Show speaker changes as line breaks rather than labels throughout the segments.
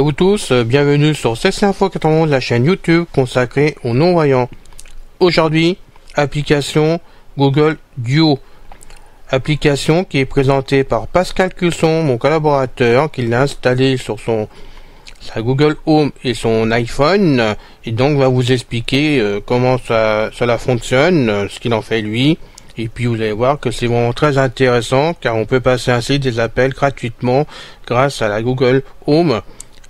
À vous tous, bienvenue sur CC Info 91, la chaîne YouTube consacrée aux non-voyants. Aujourd'hui, application Google Duo. Application qui est présentée par Pascal Cusson, mon collaborateur, qui l'a installé sur sa Google Home et son iPhone, et donc va vous expliquer comment cela fonctionne, ce qu'il en fait lui. Et puis vous allez voir que c'est vraiment très intéressant, car on peut passer ainsi des appels gratuitement grâce à la Google Home.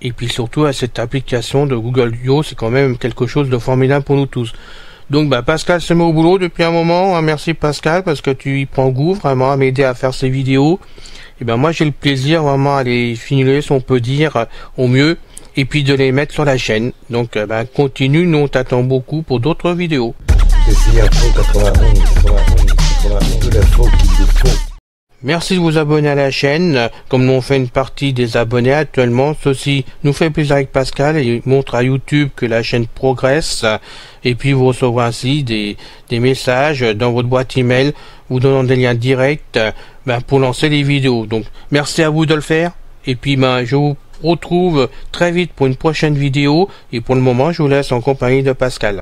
Et puis surtout à cette application de Google Duo, c'est quand même quelque chose de formidable pour nous tous. Donc Pascal se met au boulot depuis un moment. Merci Pascal, parce que tu y prends goût vraiment à m'aider à faire ces vidéos. Et moi j'ai le plaisir vraiment à les filer, si on peut dire, au mieux, et puis de les mettre sur la chaîne. Donc continue, nous on t'attend beaucoup pour d'autres vidéos. Merci de vous abonner à la chaîne. Comme nous on fait une partie des abonnés actuellement, ceci nous fait plaisir avec Pascal et montre à YouTube que la chaîne progresse. Et puis vous recevrez ainsi des messages dans votre boîte email, vous donnant des liens directs pour lancer les vidéos. Donc merci à vous de le faire. Et puis je vous retrouve très vite pour une prochaine vidéo. Et pour le moment, je vous laisse en compagnie de Pascal.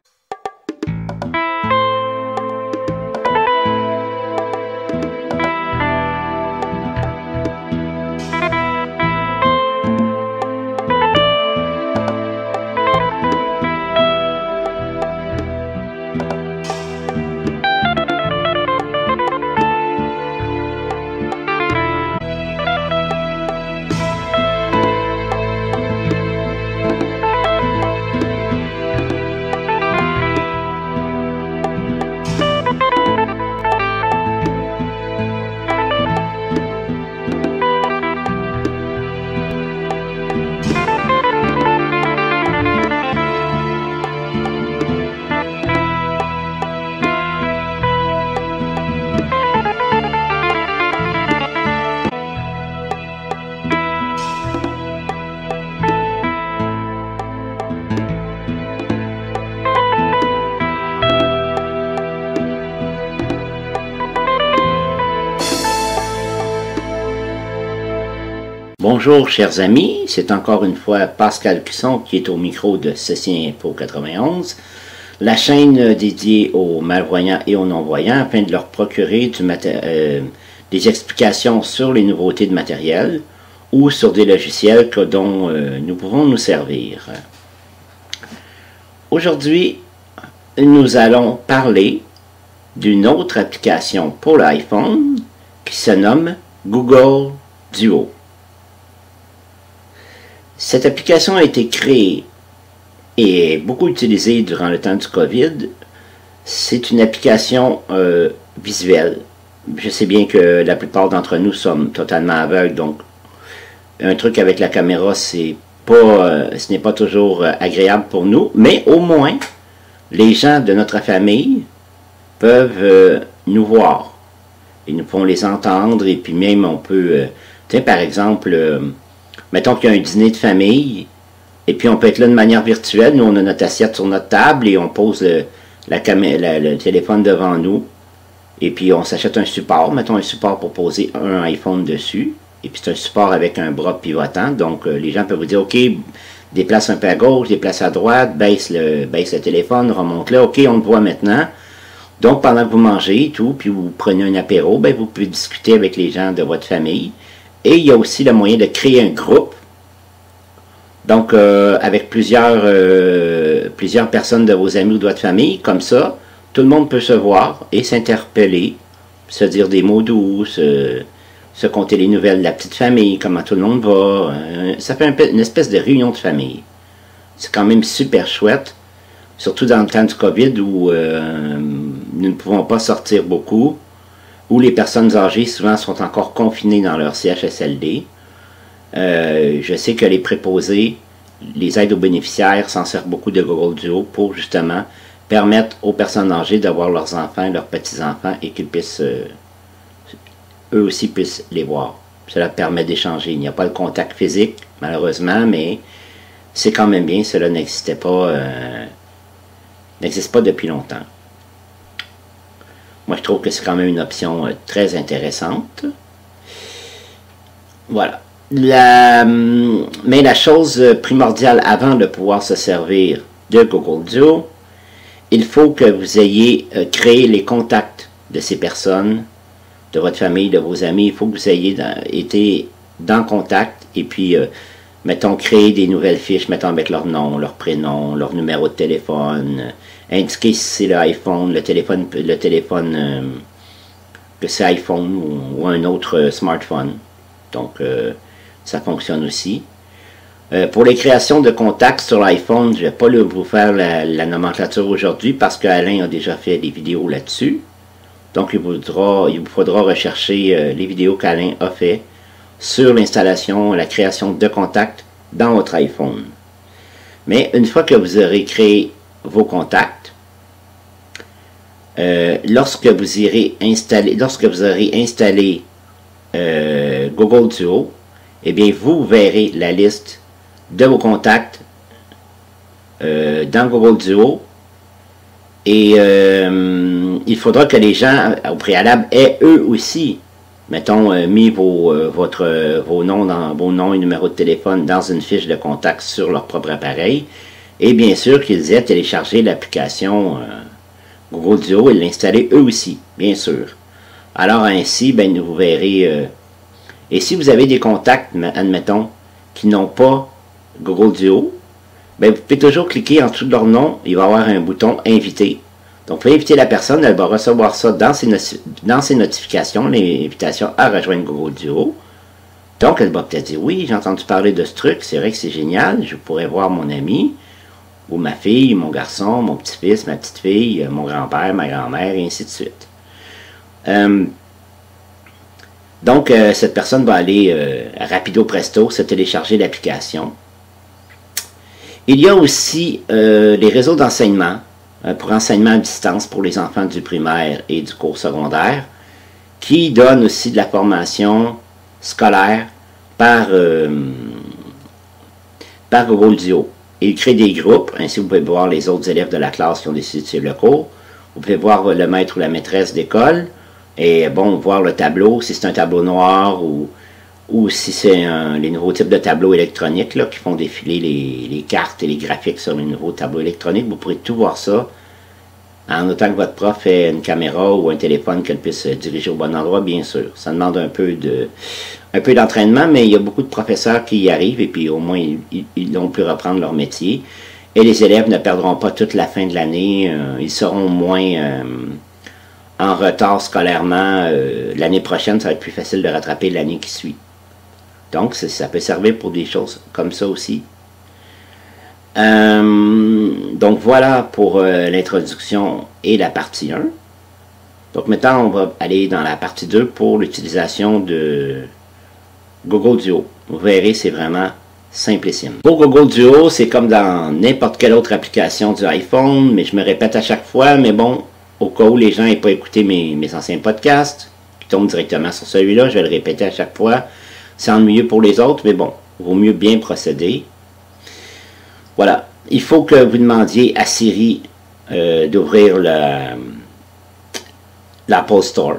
Bonjour chers amis, c'est encore une fois Pascal Cusson qui est au micro de CC Info 91, la chaîne dédiée aux malvoyants et aux non-voyants afin de leur procurer des explications sur les nouveautés de matériel ou sur des logiciels dont nous pouvons nous servir. Aujourd'hui, nous allons parler d'une autre application pour l'iPhone qui se nomme Google Duo. Cette application a été créée et beaucoup utilisée durant le temps du COVID. C'est une application visuelle. Je sais bien que la plupart d'entre nous sommes totalement aveugles, donc un truc avec la caméra, ce n'est pas toujours agréable pour nous, mais au moins, les gens de notre famille peuvent nous voir. Et nous pouvons les entendre, et puis même on peut, par exemple, mettons qu'il y a un dîner de famille, et puis on peut être là de manière virtuelle. Nous, on a notre assiette sur notre table et on pose le téléphone devant nous. Et puis on s'achète un support, mettons un support pour poser un iPhone dessus. Et puis c'est un support avec un bras pivotant. Donc les gens peuvent vous dire, OK, déplace un peu à gauche, déplace à droite, baisse le téléphone, remonte là. OK, on le voit maintenant. Donc pendant que vous mangez et tout, puis vous prenez un apéro, vous pouvez discuter avec les gens de votre famille. Et il y a aussi le moyen de créer un groupe, donc avec plusieurs personnes de vos amis ou de votre famille. Comme ça, tout le monde peut se voir et s'interpeller, se dire des mots doux, se conter les nouvelles de la petite famille, comment tout le monde va. Ça fait une espèce de réunion de famille. C'est quand même super chouette, surtout dans le temps du COVID où nous ne pouvons pas sortir beaucoup, où les personnes âgées souvent sont encore confinées dans leur CHSLD. Je sais que les préposés, les aides aux bénéficiaires s'en servent beaucoup de Google Duo pour justement permettre aux personnes âgées d'avoir leurs enfants, leurs petits-enfants et qu'ils puissent, eux aussi puissent les voir. Cela permet d'échanger. Il n'y a pas le contact physique, malheureusement, mais c'est quand même bien. Cela n'existe pas depuis longtemps. Moi, je trouve que c'est quand même une option très intéressante. Voilà. Mais la chose primordiale avant de pouvoir se servir de Google Duo, il faut que vous ayez créé les contacts de ces personnes, de votre famille, de vos amis. Il faut que vous ayez été dans contact et puis, mettons, créer des nouvelles fiches, mettons, avec leur nom, leur prénom, leur numéro de téléphone, indiquer si c'est l'iPhone, le téléphone que c'est iPhone ou un autre smartphone. Donc, ça fonctionne aussi. Pour les créations de contacts sur l'iPhone, je ne vais pas vous faire la nomenclature aujourd'hui parce qu'Alain a déjà fait des vidéos là-dessus. Donc, il vous faudra rechercher les vidéos qu'Alain a fait sur l'installation, la création de contacts dans votre iPhone. Mais une fois que vous aurez créé vos contacts, lorsque vous aurez installé Google Duo, eh bien, vous verrez la liste de vos contacts dans Google Duo et il faudra que les gens au préalable aient eux aussi, mettons, mis vos noms et numéros de téléphone dans une fiche de contact sur leur propre appareil et bien sûr qu'ils aient téléchargé l'application Google Duo et l'installer eux aussi, bien sûr. Alors ainsi, ben, vous verrez, et si vous avez des contacts, admettons, qui n'ont pas Google Duo, ben, vous pouvez toujours cliquer en dessous de leur nom, il va y avoir un bouton inviter. Donc, vous pouvez inviter la personne, elle va recevoir ça dans ses notifications, l'invitation à rejoindre Google Duo. Donc, elle va peut-être dire, oui, j'ai entendu parler de ce truc, c'est vrai que c'est génial, je pourrais voir mon ami, ou ma fille, mon garçon, mon petit-fils, ma petite-fille, mon grand-père, ma grand-mère, et ainsi de suite. Donc, cette personne va aller rapido presto se télécharger l'application. Il y a aussi les réseaux d'enseignement pour enseignement à distance pour les enfants du primaire et du cours secondaire qui donnent aussi de la formation scolaire par Google Duo. Ils créent des groupes, ainsi vous pouvez voir les autres élèves de la classe qui ont décidé de suivre le cours. Vous pouvez voir le maître ou la maîtresse d'école et bon, voir le tableau, si c'est un tableau noir ou si c'est les nouveaux types de tableaux électroniques là, qui font défiler les cartes et les graphiques sur les nouveaux tableaux électroniques. Vous pourrez tout voir ça en autant que votre prof ait une caméra ou un téléphone qu'elle puisse diriger au bon endroit, bien sûr. Ça demande un peu d'entraînement, mais il y a beaucoup de professeurs qui y arrivent et puis au moins ils ont pu reprendre leur métier. Et les élèves ne perdront pas toute la fin de l'année. Ils seront moins en retard scolairement. L'année prochaine, ça va être plus facile de rattraper l'année qui suit. Donc, ça peut servir pour des choses comme ça aussi. Donc, voilà pour l'introduction et la partie 1. Donc, maintenant, on va aller dans la partie 2 pour l'utilisation de Google Duo. Vous verrez, c'est vraiment simplissime. Pour Google Duo, c'est comme dans n'importe quelle autre application du iPhone, mais je me répète à chaque fois, mais bon, au cas où les gens n'aient pas écouté mes anciens podcasts, qui tombent directement sur celui-là, je vais le répéter à chaque fois. C'est ennuyeux pour les autres, mais bon, il vaut mieux bien procéder. Voilà. Il faut que vous demandiez à Siri d'ouvrir l'Apple Store.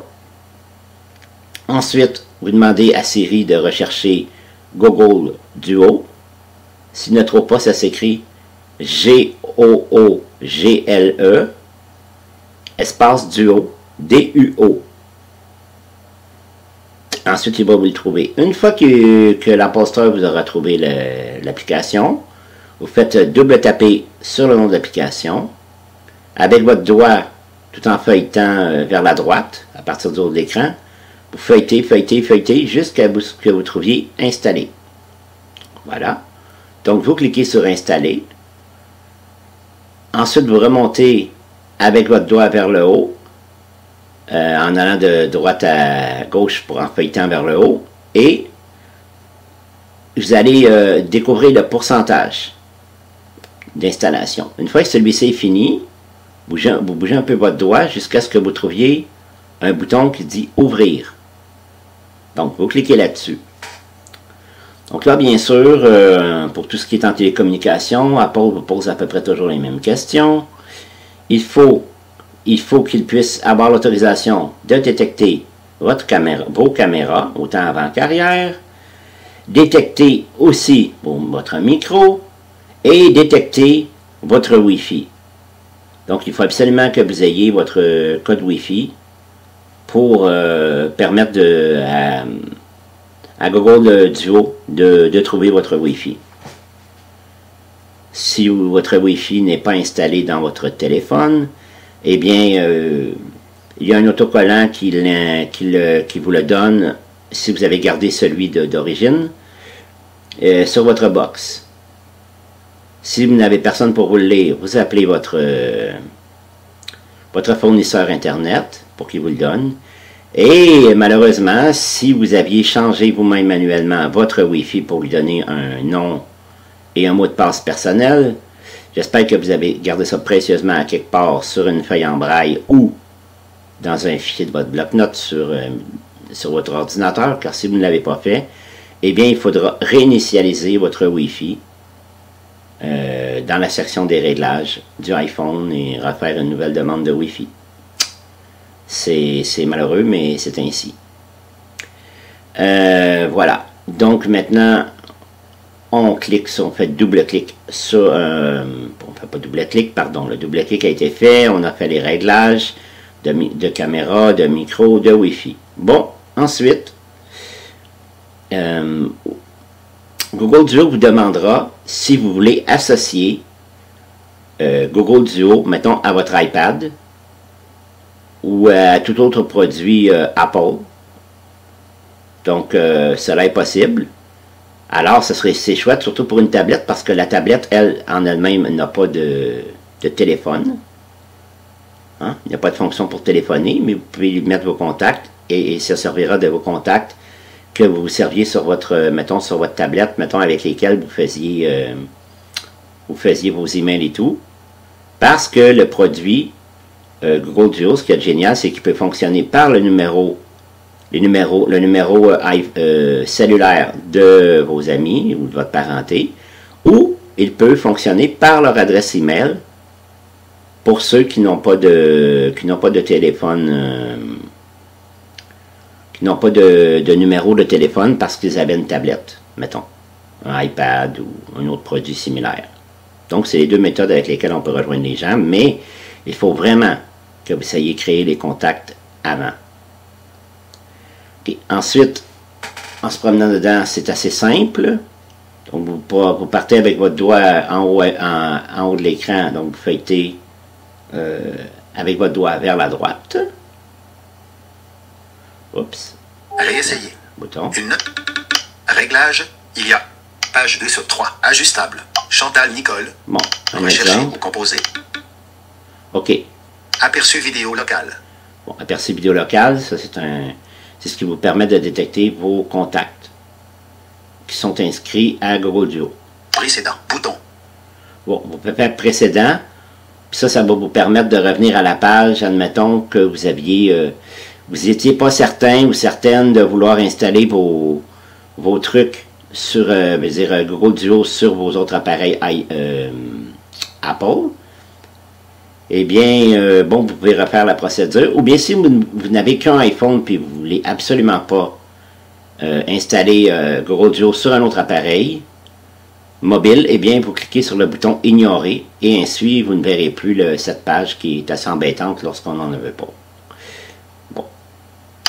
Ensuite, vous demandez à Siri de rechercher Google Duo. S'il ne trouve pas, ça s'écrit Google, espace Duo, D-U-O. Ensuite, il va vous le trouver. Une fois que l'Apple Store vous aura trouvé l'application, vous faites double taper sur le nom de l'application. Avec votre doigt, tout en feuilletant vers la droite, à partir du haut de l'écran, vous feuilletez, feuilletez, feuilletez, jusqu'à ce que vous trouviez installé. Voilà. Donc, vous cliquez sur Installer. Ensuite, vous remontez avec votre doigt vers le haut, en allant de droite à gauche pour en feuilletant vers le haut, et vous allez découvrir le pourcentage d'installation. Une fois que celui-ci est fini, vous bougez un peu votre doigt jusqu'à ce que vous trouviez un bouton qui dit « Ouvrir ». Donc, vous cliquez là-dessus. Donc là, bien sûr, pour tout ce qui est en télécommunication, Apple vous pose à peu près toujours les mêmes questions. Il faut qu'il puisse avoir l'autorisation de détecter vos caméras, autant avant qu'arrière. détecter aussi votre micro et détecter votre Wi-Fi. Donc, il faut absolument que vous ayez votre code Wi-Fi pour permettre à Google Duo de trouver votre Wi-Fi. Si votre Wi-Fi n'est pas installé dans votre téléphone, eh bien, il y a un autocollant qui vous le donne si vous avez gardé celui d'origine sur votre box. Si vous n'avez personne pour vous le lire, vous appelez votre fournisseur Internet pour qu'il vous le donne. Et malheureusement, si vous aviez changé vous-même manuellement votre Wi-Fi pour lui donner un nom et un mot de passe personnel, j'espère que vous avez gardé ça précieusement à quelque part sur une feuille en braille ou dans un fichier de votre bloc-notes sur votre ordinateur, car si vous ne l'avez pas fait, eh bien, il faudra réinitialiser votre Wi-Fi dans la section des réglages du iPhone et refaire une nouvelle demande de Wi-Fi. C'est malheureux, mais c'est ainsi. Voilà. Donc maintenant, on fait double-clic sur... on fait pas double-clic, pardon. Le double-clic a été fait. On a fait les réglages de caméra, de micro, de Wi-Fi. Bon, ensuite, Google Duo vous demandera si vous voulez associer Google Duo, mettons, à votre iPad ou à tout autre produit Apple. Donc, cela est possible. Alors, c'est chouette, surtout pour une tablette, parce que la tablette, elle, en elle-même, n'a pas de téléphone. Hein? Il n'y a pas de fonction pour téléphoner, mais vous pouvez lui mettre vos contacts, et ça servira de vos contacts que vous serviez sur votre, mettons, sur votre tablette, mettons, avec lesquels vous faisiez vos emails et tout. Parce que le produit Google Duo, ce qui est génial, c'est qu'il peut fonctionner par le numéro cellulaire de vos amis ou de votre parenté, ou il peut fonctionner par leur adresse email pour ceux qui n'ont pas de téléphone, qui n'ont pas de numéro de téléphone parce qu'ils avaient une tablette, mettons, un iPad ou un autre produit similaire. Donc, c'est les deux méthodes avec lesquelles on peut rejoindre les gens, mais il faut vraiment que vous sachiez créer les contacts avant. Okay. Ensuite, en se promenant dedans, c'est assez simple. Donc, vous partez avec votre doigt en haut de l'écran. Donc, vous feuilletez avec votre doigt vers la droite. Oups.
Réessayer.
Bouton.
Une note. Réglage. Il y a. Page 2 sur 3. Ajustable. Chantal Nicole.
Bon.
Rechercher ou composer.
OK.
Aperçu vidéo local.
Bon, aperçu vidéo local, ça c'est ce qui vous permet de détecter vos contacts qui sont inscrits à Google Duo.
Précédent, bouton.
Bon, vous pouvez faire précédent, puis ça va vous permettre de revenir à la page, admettons que vous étiez pas certain ou certaine de vouloir installer vos trucs sur, Google Duo sur vos autres appareils Apple. Eh bien, bon, vous pouvez refaire la procédure. Ou bien, si vous n'avez qu'un iPhone et vous ne voulez absolument pas installer Google Duo sur un autre appareil mobile, eh bien, vous cliquez sur le bouton « Ignorer » et ainsi, vous ne verrez plus cette page qui est assez embêtante lorsqu'on n'en veut pas. Bon.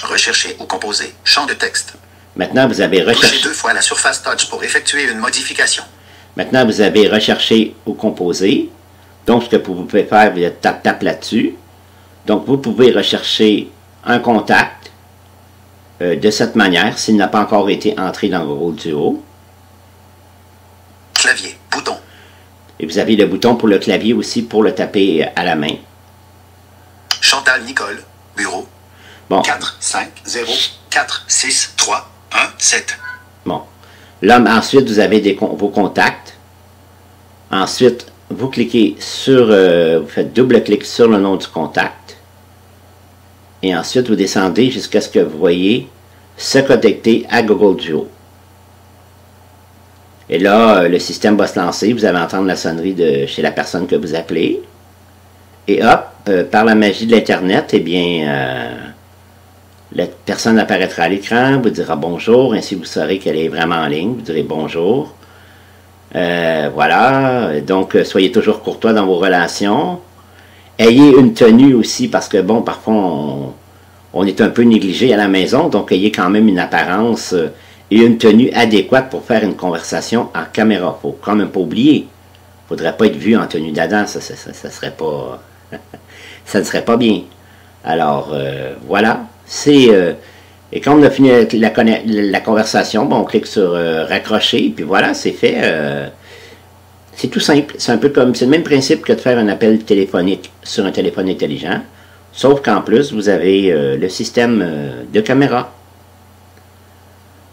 Rechercher ou composer. Champ de texte.
Maintenant, vous avez recherché...
Touchez 2 fois la surface touch pour effectuer une modification.
Maintenant, vous avez recherché ou composé. Donc, ce que vous pouvez faire, vous tape là-dessus. Donc, vous pouvez rechercher un contact de cette manière, s'il n'a pas encore été entré dans Google Duo.
Clavier, bouton.
Et vous avez le bouton pour le clavier aussi, pour le taper à la main.
Chantal Nicole, bureau.
Bon.
4, 5, 0, 4, 6, 3, 1, 7.
Bon. Là, ensuite, vous avez vos contacts. Ensuite, vous cliquez sur, vous faites double-clic sur le nom du contact. Et ensuite, vous descendez jusqu'à ce que vous voyez se connecter à Google Duo. Et là, le système va se lancer. Vous allez entendre la sonnerie chez la personne que vous appelez. Et hop, par la magie de l'Internet, eh bien, La personne apparaîtra à l'écran, vous dira bonjour, ainsi vous saurez qu'elle est vraiment en ligne, vous direz bonjour. Voilà, donc soyez toujours courtois dans vos relations. Ayez une tenue aussi, parce que bon, parfois on est un peu négligé à la maison, donc ayez quand même une apparence et une tenue adéquate pour faire une conversation en caméra. Faut quand même pas oublier. Il ne faudrait pas être vu en tenue d'Adam, ça serait pas ça ne serait pas bien. Alors voilà, et quand on a fini la conversation, bon, on clique sur raccrocher, puis voilà, c'est fait. C'est tout simple. C'est un peu comme, c'est le même principe que de faire un appel téléphonique sur un téléphone intelligent, sauf qu'en plus, vous avez le système de caméra.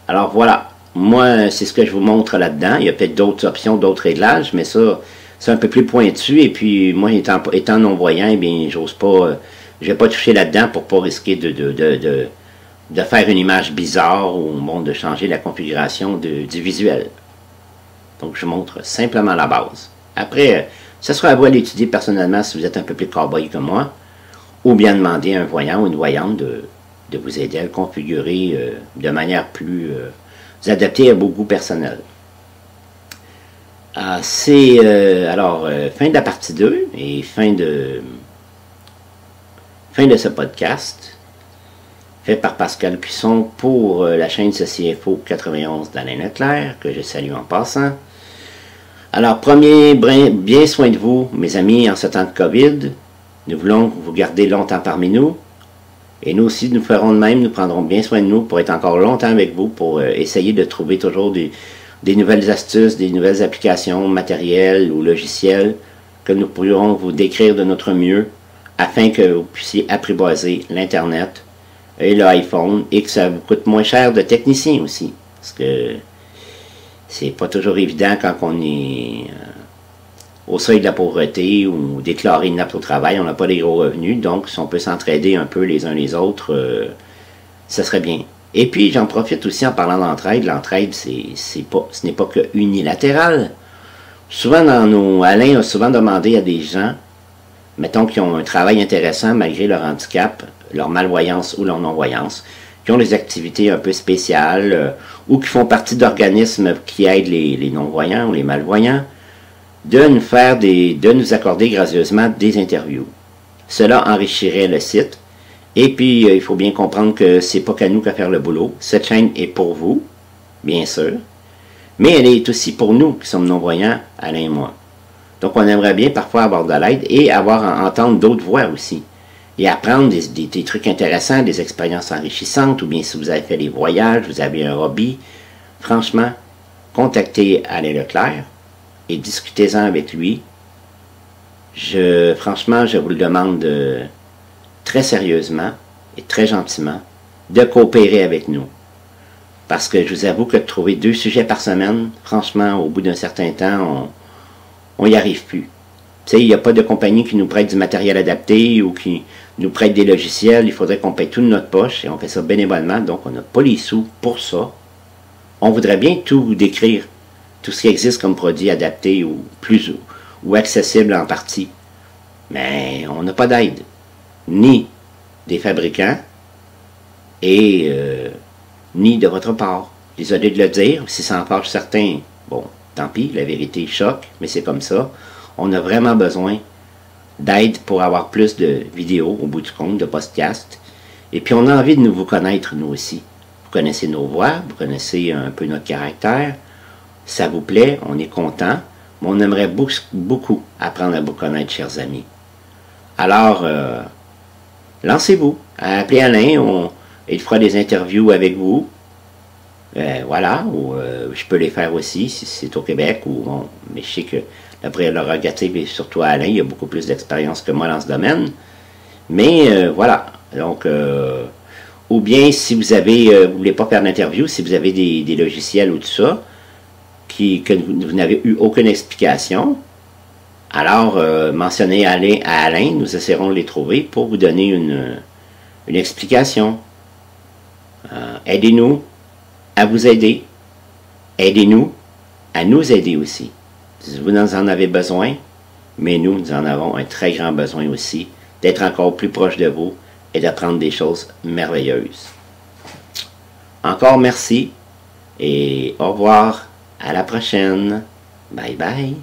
Alors voilà, moi, c'est ce que je vous montre là-dedans. Il y a peut-être d'autres options, d'autres réglages, mais ça, c'est un peu plus pointu. Et puis, moi, étant non-voyant, eh bien, j'ose pas, je vais pas toucher là-dedans pour pas risquer de faire une image bizarre ou bon, de changer la configuration du visuel. Donc, je montre simplement la base. Après, ce sera à vous à l'étudier personnellement si vous êtes un peu plus cow-boy que moi, ou bien demander à un voyant ou une voyante de vous aider à le configurer de manière plus adaptée à vos goûts personnels. C'est fin de la partie 2 et fin de ce podcast fait par Pascal Cusson pour la chaîne Ceci Info 91 d'Alain Leclerc, que je salue en passant. Alors, premier, bien soin de vous, mes amis, en ce temps de COVID. Nous voulons vous garder longtemps parmi nous. Et nous aussi, nous ferons de même, nous prendrons bien soin de nous pour être encore longtemps avec vous, pour essayer de trouver toujours des nouvelles astuces, des nouvelles applications matérielles ou logicielles que nous pourrons vous décrire de notre mieux afin que vous puissiez apprivoiser l'Internet et l'iPhone et que ça vous coûte moins cher de technicien aussi. Parce que c'est pas toujours évident quand on est au seuil de la pauvreté ou déclaré inapte au travail, on n'a pas des gros revenus, donc si on peut s'entraider un peu les uns les autres, ça serait bien. Et puis j'en profite aussi en parlant d'entraide. L'entraide, ce n'est pas que unilatéral. Souvent Alain a souvent demandé à des gens, mettons qui ont un travail intéressant malgré leur handicap, leur malvoyance ou leur non-voyance, qui ont des activités un peu spéciales ou qui font partie d'organismes qui aident les non-voyants ou les malvoyants, de nous accorder gracieusement des interviews. Cela enrichirait le site. Et puis, il faut bien comprendre que c'est pas qu'à nous qu'à faire le boulot. Cette chaîne est pour vous, bien sûr, mais elle est aussi pour nous qui sommes non-voyants, Alain et moi. Donc, on aimerait bien parfois avoir de l'aide et entendre d'autres voix aussi. Et apprendre des trucs intéressants, des expériences enrichissantes, ou bien si vous avez fait des voyages, vous avez un hobby, franchement, contactez Alain Leclerc et discutez-en avec lui. Franchement, je vous le demande très sérieusement et très gentiment de coopérer avec nous. Parce que je vous avoue que de trouver 2 sujets par semaine, franchement, au bout d'un certain temps, on n'y arrive plus. Tu sais, il n'y a pas de compagnie qui nous prête du matériel adapté ou qui nous prête des logiciels. Il faudrait qu'on paye tout de notre poche et on fait ça bénévolement, donc on n'a pas les sous pour ça. On voudrait bien tout décrire, tout ce qui existe comme produit adapté ou accessible en partie. Mais on n'a pas d'aide, ni des fabricants et ni de votre part. Désolé de le dire, si ça en fâche certains, bon, tant pis, la vérité choque, mais c'est comme ça. On a vraiment besoin d'aide pour avoir plus de vidéos, au bout du compte, de podcasts. Et puis on a envie de vous connaître, nous aussi. Vous connaissez nos voix, vous connaissez un peu notre caractère. Ça vous plaît, on est content, mais on aimerait beaucoup apprendre à vous connaître, chers amis. Alors, lancez-vous. Appelez Alain, il fera des interviews avec vous. Voilà, ou je peux les faire aussi si c'est au Québec, mais je sais que la prérogative est surtout à Alain, il a beaucoup plus d'expérience que moi dans ce domaine. Mais voilà, donc, ou bien si vous avez, vous voulez pas faire d'interview, si vous avez des logiciels ou tout ça, que vous n'avez eu aucune explication, alors mentionnez à Alain, nous essaierons de les trouver pour vous donner une explication. Aidez-nous à vous aider. Aidez-nous à nous aider aussi. Vous en avez besoin, mais nous en avons un très grand besoin aussi, d'être encore plus proche de vous, et d'apprendre des choses merveilleuses. Encore merci et au revoir. À la prochaine. Bye bye.